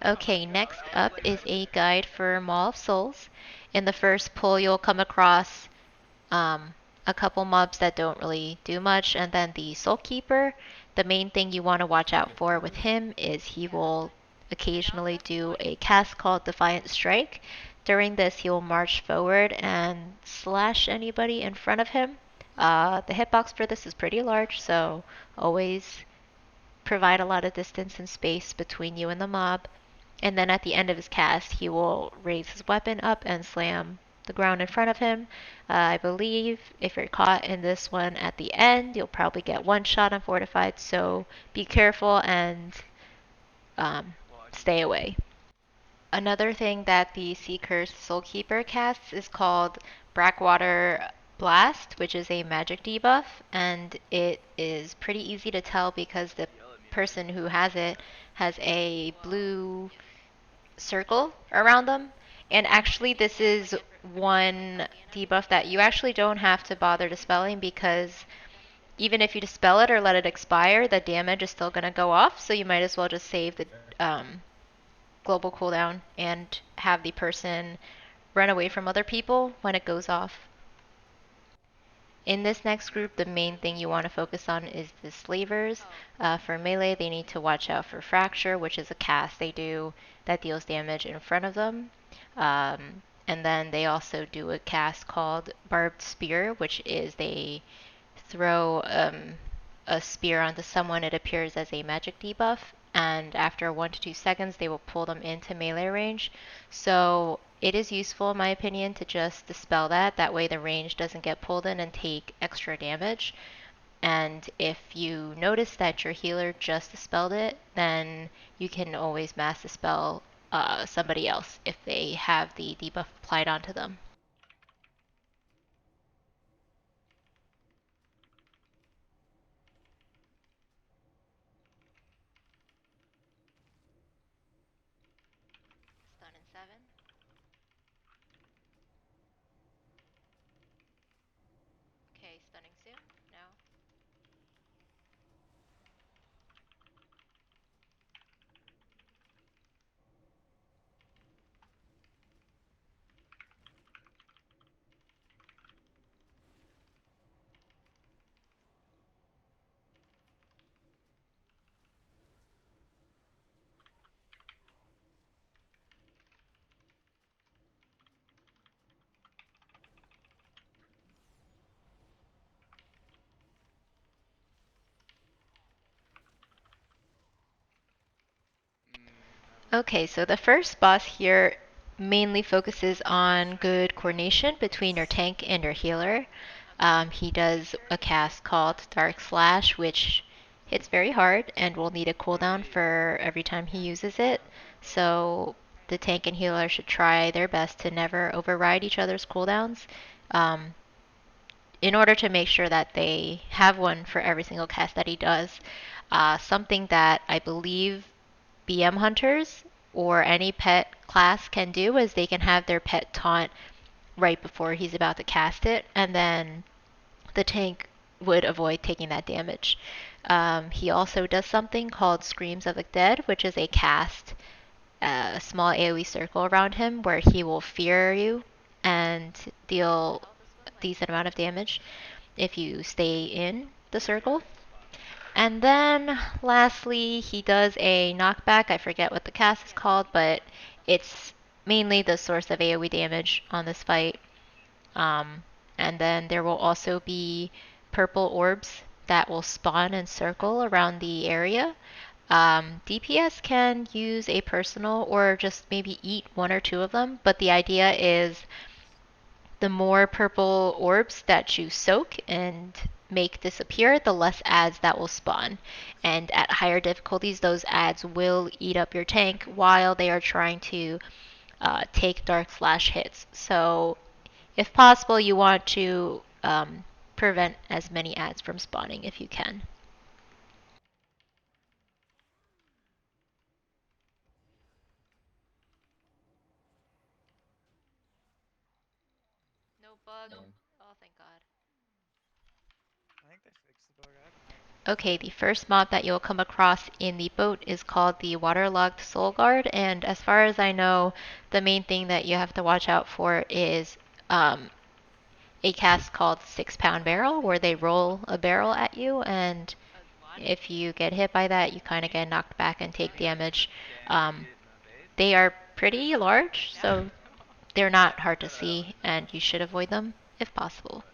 Okay, next up is a guide for Maw of Souls. In the first pull, you'll come across um, a couple mobs that don't really do much, and then the Soul Keeper. The main thing you want to watch out for with him is he will occasionally do a cast called Defiant Strike. During this, he will march forward and slash anybody in front of him. The hitbox for this is pretty large, so always provide a lot of distance and space between you and the mob. And then at the end of his cast, he will raise his weapon up and slam the ground in front of him. I believe if you're caught in this one at the end, you'll probably get one shot on Fortified, so be careful and um, stay away. Another thing that the Seeker's Soulkeeper casts is called Brackwater Blast, which is a magic debuff, and it is pretty easy to tell because the person who has it has a blue circle around them. And actually, this is one debuff that you actually don't have to bother dispelling because even if you dispel it or let it expire, the damage is still going to go off. So you might as well just save the global cooldown and have the person run away from other people when it goes off. In this next group, the main thing you want to focus on is the slavers. For melee, they need to watch out for Fracture, which is a cast they do that deals damage in front of them. And then they also do a cast called Barbed Spear, which is they throw a spear onto someone, it appears as a magic debuff, and after 1 to 2 seconds, they will pull them into melee range. So it is useful, in my opinion, to just dispel that. That way, the range doesn't get pulled in and take extra damage. And if you notice that your healer just dispelled it, then you can always mass dispel somebody else if they have the debuff applied onto them. Stun in 7. Okay, stunning soon. Now. Okay, so the first boss here mainly focuses on good coordination between your tank and your healer. He does a cast called Dark Slash, which hits very hard and will need a cooldown for every time he uses it. So the tank and healer should try their best to never override each other's cooldowns um, in order to make sure that they have one for every single cast that he does. Something that I believe BM hunters or any pet class can do is they can have their pet taunt right before he's about to cast it, and then the tank would avoid taking that damage. He also does something called Screams of the Dead, which is a cast, a small AoE circle around him where he will fear you and deal a decent amount of damage if you stay in the circle. And then lastly, he does a knockback. I forget what the cast is called, but it's mainly the source of AoE damage on this fight. Um, and then there will also be purple orbs that will spawn and circle around the area. DPS can use a personal or just maybe eat one or two of them, but the idea is the more purple orbs that you soak and make disappear, the less ads that will spawn. And at higher difficulties, those ads will eat up your tank while they are trying to take Dark Slash hits. So, if possible, you want to prevent as many ads from spawning if you can. No bug. Um, Oh, thank God. Okay, the first mob that you'll come across in the boat is called the Waterlogged Soul Guard, and as far as I know, the main thing that you have to watch out for is a cast called 6 Pound Barrel, where they roll a barrel at you, and if you get hit by that, you kind of get knocked back and take damage. Um, they are pretty large, so they're not hard to see, and you should avoid them if possible.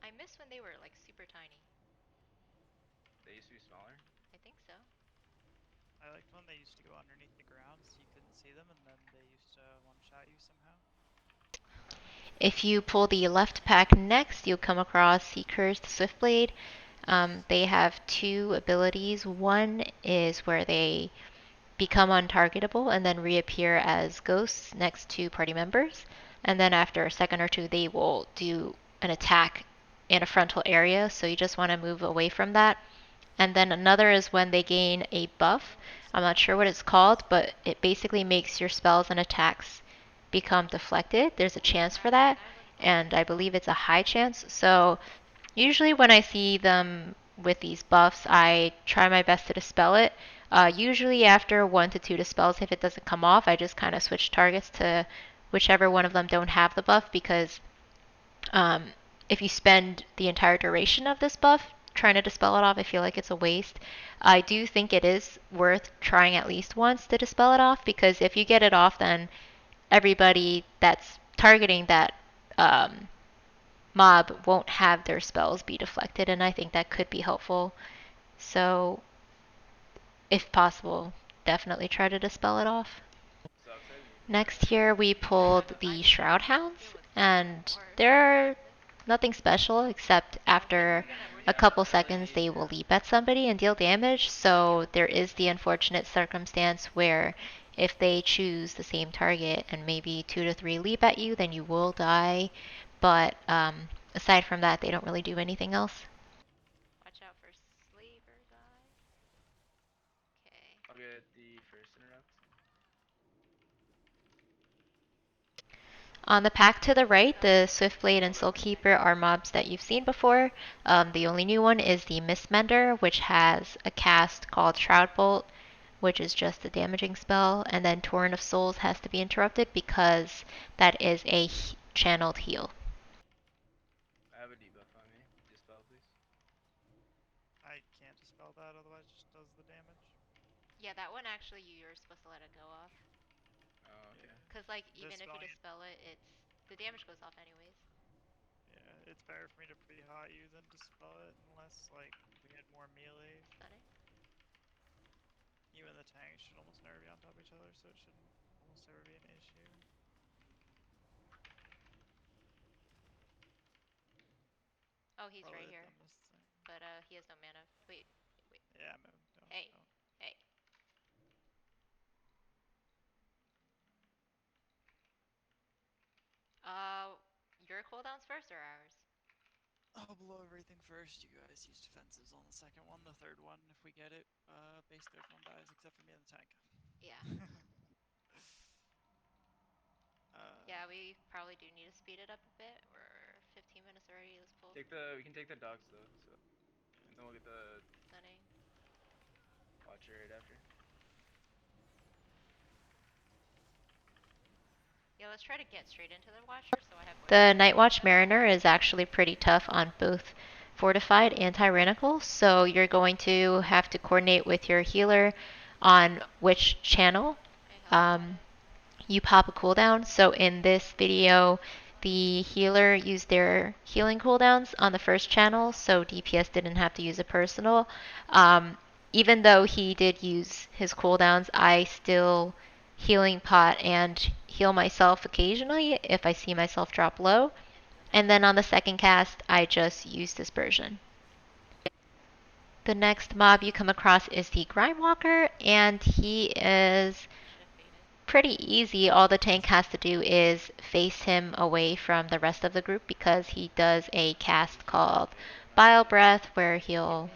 I miss when they were like super tiny. I think so. I liked when they used to go underneath the ground so you couldn't see them, and then they used to one-shot you somehow. If you pull the left pack next, you'll come across Seekers the Swiftblade. They have two abilities. One is where they become untargetable and then reappear as ghosts next to party members. And then after a second or two, they will do an attack in a frontal area, so you just want to move away from that. And then another is when they gain a buff. I'm not sure what it's called, but it basically makes your spells and attacks become deflected. There's a chance for that, and I believe it's a high chance. So usually when I see them with these buffs, I try my best to dispel it. Usually after 1 to 2 dispels, if it doesn't come off, I just kind of switch targets to whichever one of them don't have the buff, because um, if you spend the entire duration of this buff trying to dispel it off, I feel like it's a waste. I do think it is worth trying at least once to dispel it off, because if you get it off, then everybody that's targeting that um, mob won't have their spells be deflected, and I think that could be helpful. So, if possible, definitely try to dispel it off. Next here we pulled the Shroud Hounds, and they're nothing special except after a couple seconds they will leap at somebody and deal damage, so there is the unfortunate circumstance where if they choose the same target and maybe 2 to 3 leap at you, then you will die, but aside from that, they don't really do anything else. Watch out for Slaver's Eye. Okay. On the pack to the right, the Swiftblade and Soulkeeper are mobs that you've seen before. The only new one is the Mistmender, which has a cast called Shroud Bolt, which is just a damaging spell, and then Torrent of Souls has to be interrupted because that is a channeled heal. I can't dispel that, otherwise it just does the damage. Yeah, that one actually you're supposed to let it go off. Yeah. Because like even if you Dispelling it. dispel it, it's the damage goes off anyways. Yeah, it's better for me to pre-hot you than dispel it, unless, like, we had more melee. Stunning. You and the tank should almost never be on top of each other, so it shouldn't almost ever be an issue. Oh, he's Probably right here. done this thing. But he has no mana. Wait, wait. Yeah, no, don't, Hey, don't. hey. Uh, your cooldowns first or ours? I'll blow everything first. You guys use defensives on the second one. The third one, if we get it, basically everyone dies except for me and the tank. Yeah. uh, Yeah, we probably do need to speed it up a bit. We're 15 minutes already. Let's pull. yeah. Stunning. Yeah, let's try to get straight into the Watcher so I have more. The Night Watch Mariner is actually pretty tough on both Fortified and Tyrannical, so you're going to have to coordinate with your healer on which channel you pop a cooldown. So in this video, the healer used their healing cooldowns on the first channel, so DPS didn't have to use a personal. Um, Even though he did use his cooldowns, I still healing pot and heal myself occasionally if I see myself drop low. And then on the second cast, I just use Dispersion. The next mob you come across is the Grimewalker, and he is pretty easy. All the tank has to do is face him away from the rest of the group because he does a cast called Bile Breath where he'll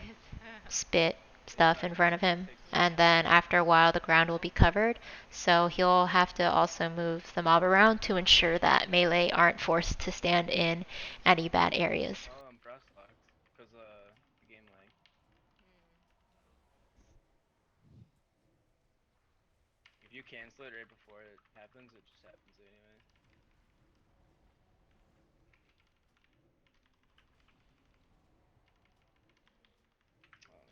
spit stuff in front of him. and then after a while the ground will be covered. So he'll have to also move the mob around to ensure that melee aren't forced to stand in any bad areas. Oh, I'm cross locked because the game lag. If you cancel it right before it happens, it just happens anyway. Um,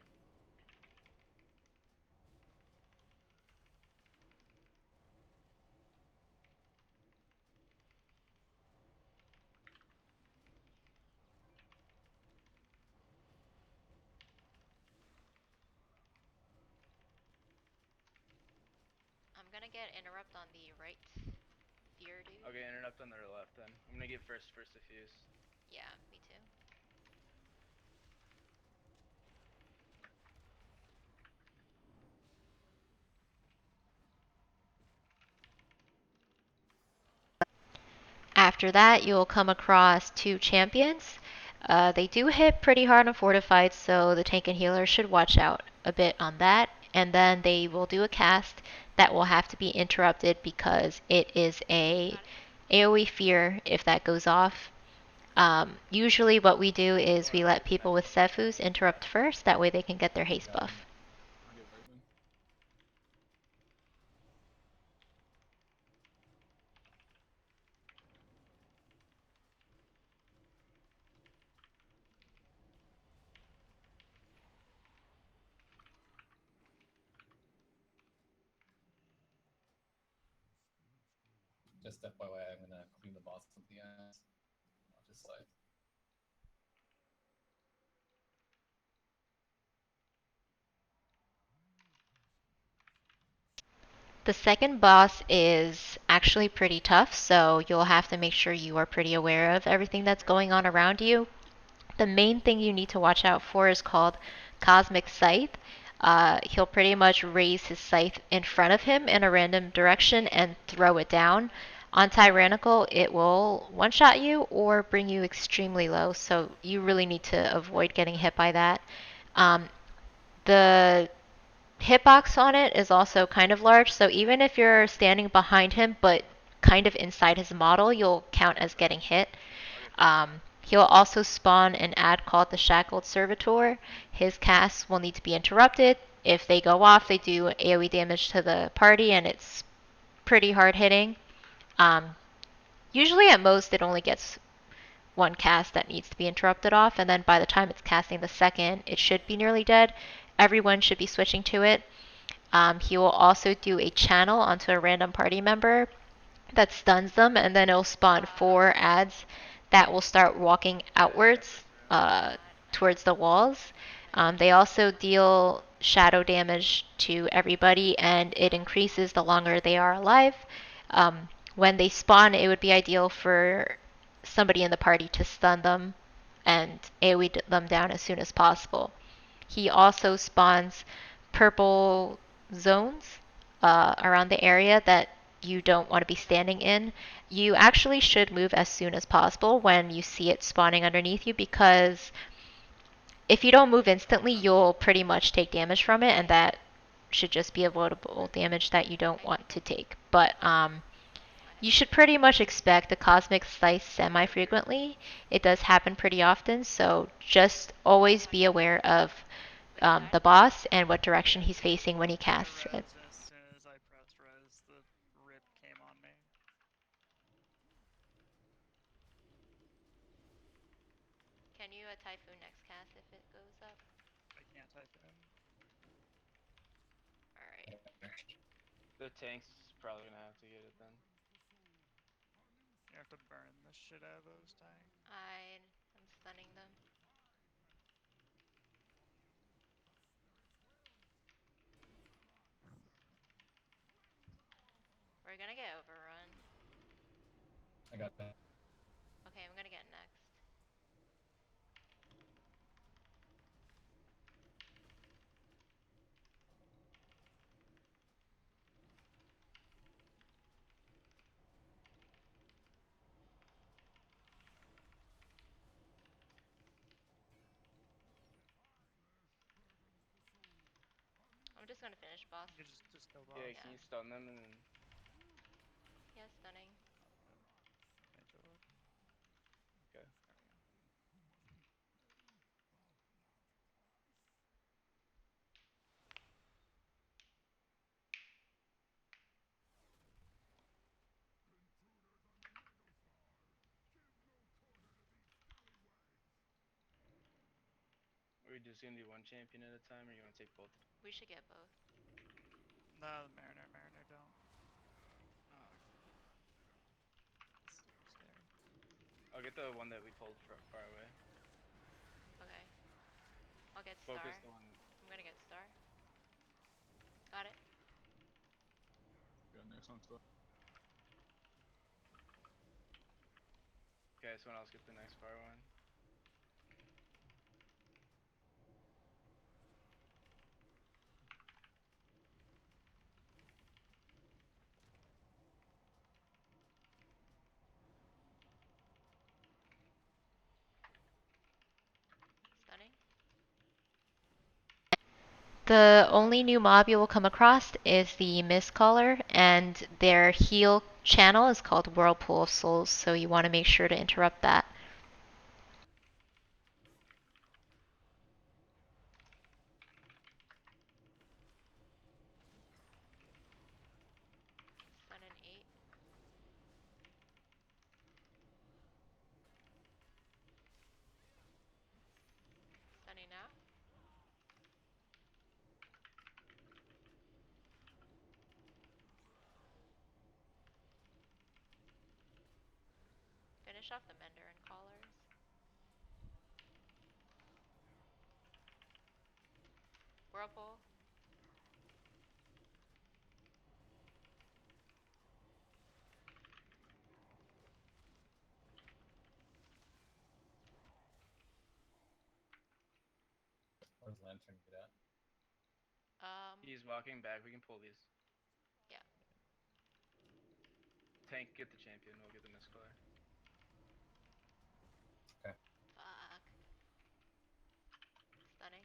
I'm gonna get interrupt on the right fear dude. okay, interrupt on the left then. I'm gonna get first diffuse. Yeah, me too. After that, you'll come across two champions. They do hit pretty hard on fortified, so the tank and healer should watch out a bit on that. And then they will do a cast that will have to be interrupted because it is a AoE fear if that goes off. Usually what we do is Oh, we I'll let get people next. with Sefus interrupt first, that way they can get their haste buff. I'll get Lightman. Just FYI, I'm gonna clean the boss at the end. Not just like The second boss is actually pretty tough, so you'll have to make sure you are pretty aware of everything that's going on around you. The main thing you need to watch out for is called Cosmic Scythe. He'll pretty much raise his scythe in front of him in a random direction and throw it down. On Tyrannical, it will one shot you or bring you extremely low, so you really need to avoid getting hit by that. Um, the hitbox on it is also kind of large, so even if you're standing behind him but kind of inside his model, you'll count as getting hit. I'll get first. He'll also spawn an ad called the Shackled Servitor. His casts will need to be interrupted. If they go off, they do AoE damage to the party, and it's pretty hard hitting. Um, Usually, at most, it only gets one cast that needs to be interrupted off, and then by the time it's casting the second, it should be nearly dead. Everyone should be switching to it. He will also do a channel onto a random party member that stuns them, and then it'll spawn four ads that will start walking Yeah, I got outwards first round. towards the walls. They also deal shadow damage to everybody, and it increases the longer they are alive. When they spawn, it would be ideal for somebody in the party to stun them and AoE them down as soon as possible. He also spawns purple zones around the area that you don't want to be standing in. You actually should move as soon as possible when you see it spawning underneath you, because if you don't move instantly, you'll pretty much take damage from it, and that should just be avoidable damage that you don't want to take. But you should pretty much expect the cosmic slice semi-frequently. It does happen pretty often, so just always be aware of the boss and what direction he's facing when he I casts it. res, and as soon as I pressed res, the rip came on me. Can you Typhoon next cast if it goes up? I can't type in. Alright. The tank's probably gonna have to get it then. You have to burn the shit out of those tanks. I'm stunning them. We're gonna get overrun. I got that. Okay, I'm gonna get next. I'm just gonna finish boss. You can just go boss. Yeah, Yeah. can you stun them and then... Yeah, stunning. Finish it with. Okay. There we go. Are we just gonna do one champion at a time, or you wanna take both? We should get both. No, the Mariner don't. Oh, it's super scary. I'll get the one that we pulled far away. Okay. I'll get star. Focus the one. I'm gonna get star. Got it. Got next one to Okay, someone else get the next far one. Stunning. The only new mob you will come across is the Mist Caller, and their heal channel is called Whirlpool of Souls, so you want to make sure to interrupt that. Stun in 8. Stunning now. Finish off the Mender and Callers. Whirlpool. Where's Lantern get at? He's walking back. We can pull these. Yeah. Tank, get the champion. We'll get the Mist Caller. Okay. Fuck. Stunning.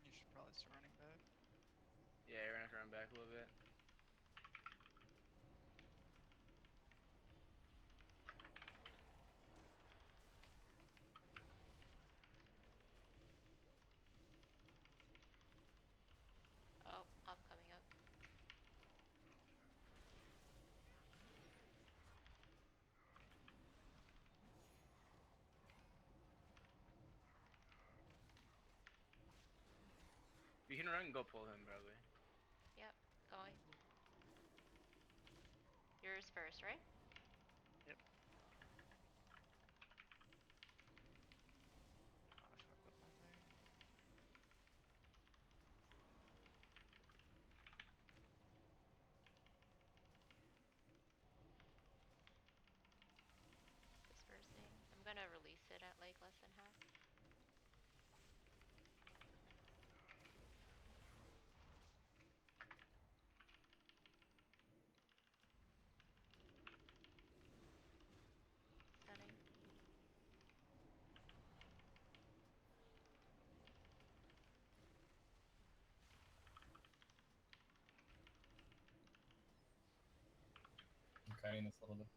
You should probably start running back. Yeah, we're gonna have to run back a little bit. Oh, I'm coming up. We can run and go pull him, probably. Yep, going. Yours first, right? Yep. Oh, I fucked up my thing. Dispersing. I'm gonna release it at like less than half. Stunning. I'm kiting this a little bit.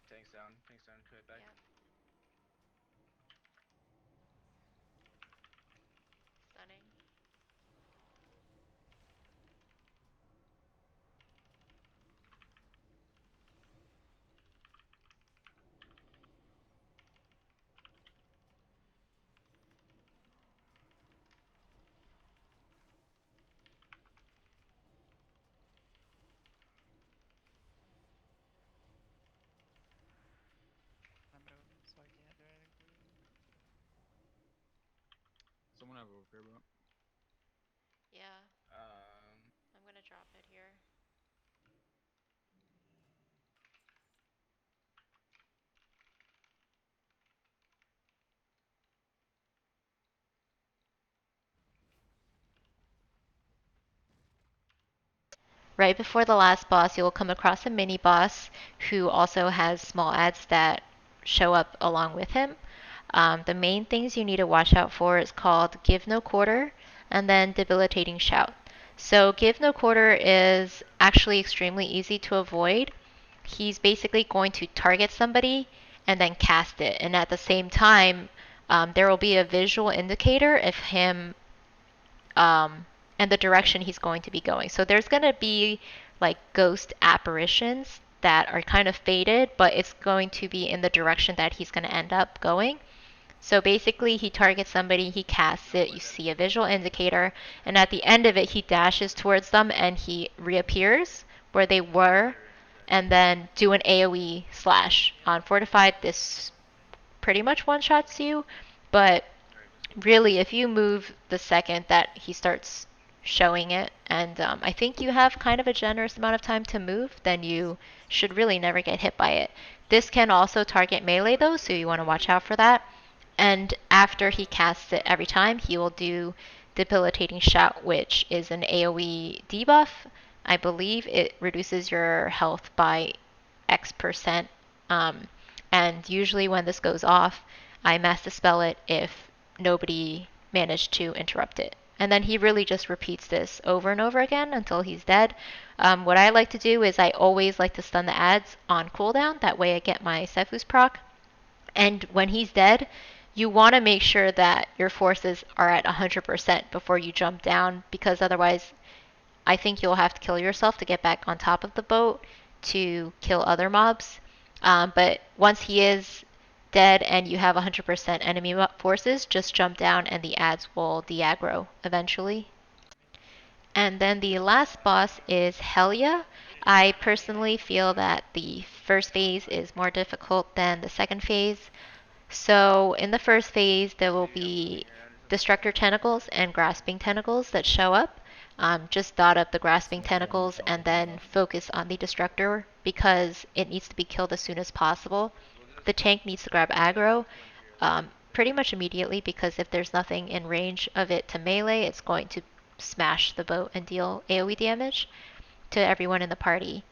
Tank's down. Tank's down. Right back. Yep. Stunning. I'm moving, so I can't do anything for you. someone have a repair bot. Yeah, Um, I'm gonna drop it here. right before the last boss, you'll come across a mini boss who also has small ads that show up along with him. The main things you need to watch out for is called Give No Quarter and then Debilitating Shout. So Give No Quarter is actually extremely easy to avoid. He's basically going to target somebody and then cast it, and at the same time, there will be a visual indicator of him and the direction he's going to be going. So there's going to be like ghost apparitions that are kind of faded, but it's going to be in the direction that he's going to end up going. So basically, he targets somebody, he casts it, you see a visual indicator, and at the end of it, he dashes towards them and he reappears where they were, and then do an AoE slash. On Fortified, this pretty much one-shots you, but really, if you move the second that he starts showing it, and I think you have kind of a generous amount of time to move, then you should really never get hit by it. This can also target melee though, so you want to watch out for that. And after he casts it every time, he will do Debilitating Shout, which is an AoE debuff. I believe it reduces your health by X%. And usually when this goes off, I mass dispel it if nobody managed to interrupt it. And then he really just repeats this over and over again until he's dead. What I like to do is I always like to stun the ads on cooldown. That way I get my Sefu's proc. And when he's dead, you want to make sure that your forces are at 100% before you jump down, because otherwise I think you'll have to kill yourself to get back on top of the boat to kill other mobs. But once he is dead and you have 100% enemy forces, just jump down and the ads will de-aggro eventually. And then the last boss is Helia. I personally feel that the first phase is more difficult than the second phase. So in the first phase, there will be Destructor Tentacles and Grasping Tentacles that show up. Just dot up the Grasping Tentacles and then focus on the Destructor because it needs to be killed as soon as possible. The tank needs to grab aggro pretty much immediately, because if there's nothing in range of it to melee, it's going to smash the boat and deal AoE damage to everyone in the party.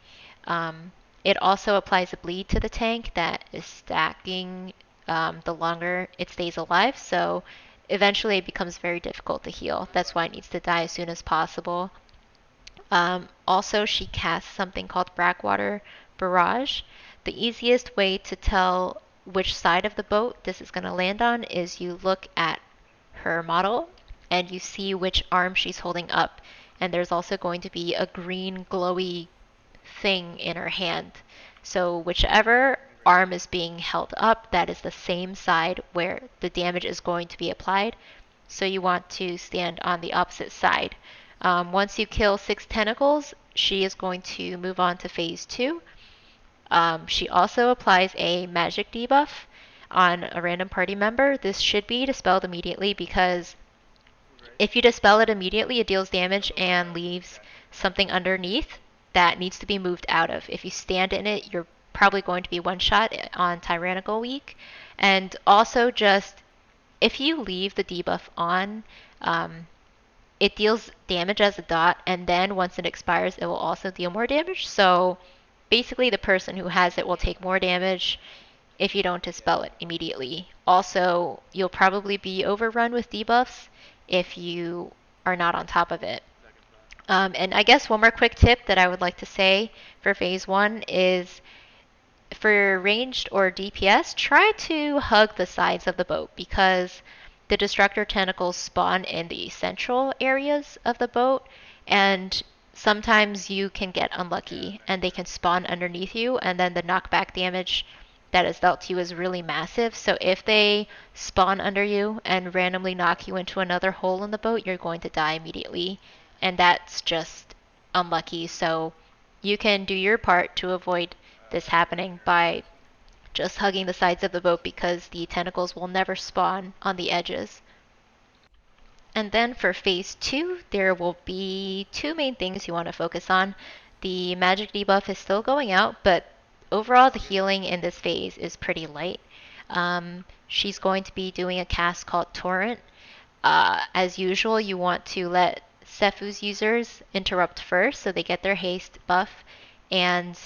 It also applies a bleed to the tank that is stacking the longer it stays alive, so eventually it becomes very difficult to heal. That's why it needs to die as soon as possible. Also, she casts something called Brackwater Barrage. The easiest way to tell which side of the boat this is going to land on is you look at her model and you see which arm she's holding up. And there's also going to be a green glowy thing in her hand. So whichever arm is being held up, that is the same side where the damage is going to be applied. So you want to stand on the opposite side. Once you kill 6 tentacles, she is going to move on to phase 2. She also applies a magic debuff on a random party member. This should be dispelled immediately because if you dispel it immediately, it deals damage and leaves something underneath that needs to be moved out of. If you stand in it, you're probably going to be one shot on Tyrannical Week. And also just, if you leave the debuff on, it deals damage as a dot, and then once it expires, it will also deal more damage. So basically the person who has it will take more damage if you don't dispel it immediately. Also, you'll probably be overrun with debuffs if you are not on top of it. And I guess one more quick tip that I would like to say for phase 1 is for ranged or DPS, try to hug the sides of the boat because the destructor tentacles spawn in the central areas of the boat, and sometimes you can get unlucky and they can spawn underneath you, and then the knockback damage that is dealt to you is really massive. So if they spawn under you and randomly knock you into another hole in the boat, you're going to die immediately, and that's just unlucky. So you can do your part to avoid this happening by just hugging the sides of the boat because the tentacles will never spawn on the edges. And then for phase 2, there will be 2 main things you want to focus on. The magic debuff is still going out, but overall the healing in this phase is pretty light. She's going to be doing a cast called Torrent. As usual, you want to let Sefu's users interrupt first, so they get their haste buff, and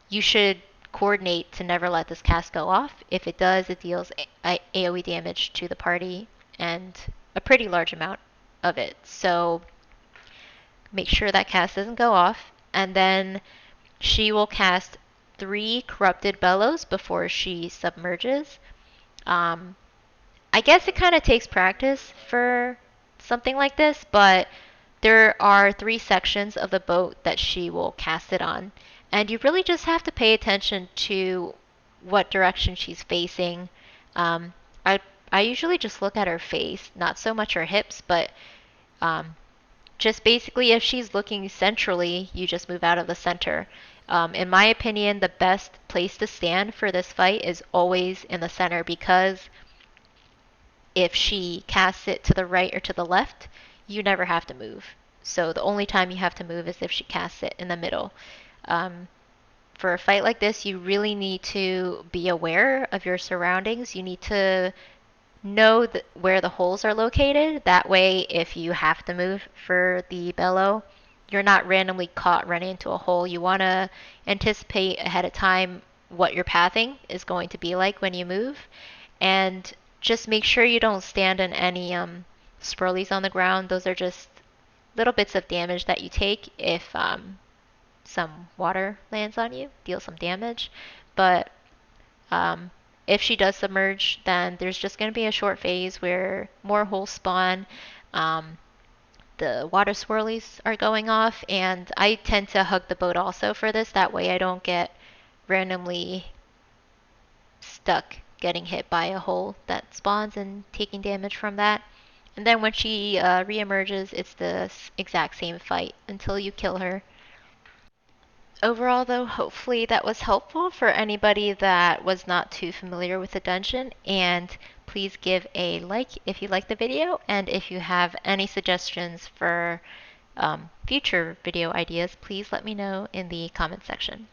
you should coordinate to never let this cast go off. If it does, it deals AoE damage to the party, and a pretty large amount of it. So make sure that cast doesn't go off, and then she will cast 3 Corrupted Bellows before she submerges. I guess it kind of takes practice for something like this, but there are 3 sections of the boat that she will cast it on. And you really just have to pay attention to what direction she's facing. Um, I, I usually just look at her face, not so much her hips, but um, just basically if she's looking centrally, you just move out of the center. In my opinion, the best place to stand for this fight is always in the center, because if she casts it to the right or to the left, you never have to move. So the only time you have to move is if she casts it in the middle. Um, for a fight like this, you really need to be aware of your surroundings. You need to know where the holes are located. That way, if you have to move for the bellow, you're not randomly caught running into a hole. You want to anticipate ahead of time what your pathing is going to be like when you move, and just make sure you don't stand in any swirlies on the ground. Those are just little bits of damage that you take if some water lands on you, deal some damage. But um, if she does submerge, then there's just going to be a short phase where more holes spawn. Um, the water swirlies are going off, and I tend to hug the boat also for this. That way I don't get randomly stuck getting hit by a hole that spawns and taking damage from that. And then when she reemerges, it's the exact same fight until you kill her. Overall, though, hopefully that was helpful for anybody that was not too familiar with the dungeon, and please give a like if you liked the video, and if you have any suggestions for future video ideas, please let me know in the comment section.